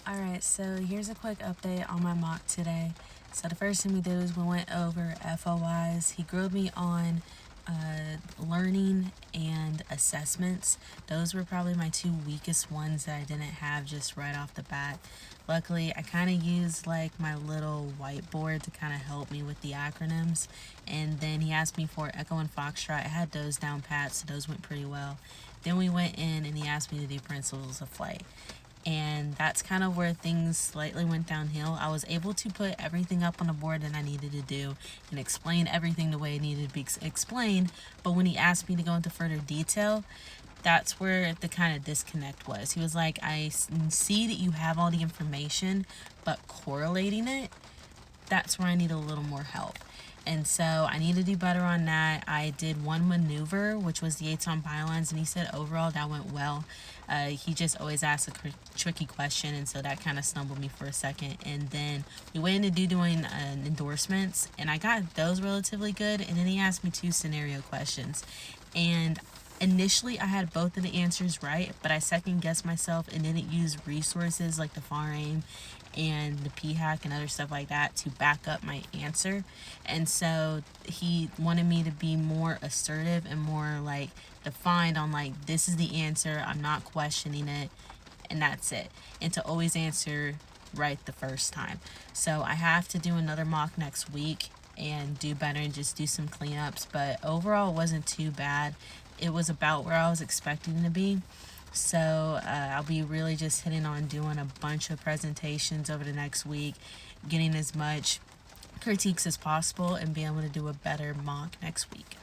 Alright, so here's a quick update on my mock today. So the first thing we did was we went over FOIs. He grilled me on learning and assessments. Those were probably my two weakest ones that I didn't have just right off the bat. Luckily, I kind of used like my little whiteboard to kind of help me with the acronyms. And then he asked me for Echo and Foxtrot. I had those down pat, so those went pretty well. Then we went in and he asked me to do Principles of Flight. And that's kind of where things slightly went downhill. I was able to put everything up on the board that I needed to do and explain everything the way it needed to be explained, but when he asked me to go into further detail, that's where the kind of disconnect was. He was like, I see that you have all the information, but correlating it, that's where I need a little more help. And so I need to do better on that. I did one maneuver, which was the 8 on bylines, and he said overall that went well. He just always asks a tricky question, and so that kind of stumbled me for a second. And then we went into doing endorsements, and I got those relatively good. And then he asked me 2 scenario questions. And initially I had both of the answers right, but I second guessed myself and didn't use resources like the FAR aim and the PHAC and other stuff like that to back up my answer. And so he wanted me to be more assertive and more like defined on like, this is the answer, I'm not questioning it, and that's it. And to always answer right the first time. So I have to do another mock next week and do better and just do some cleanups, but overall it wasn't too bad. It was about where I was expecting to be. So I'll be really just hitting on doing a bunch of presentations over the next week, getting as much critiques as possible, and being able to do a better mock next week.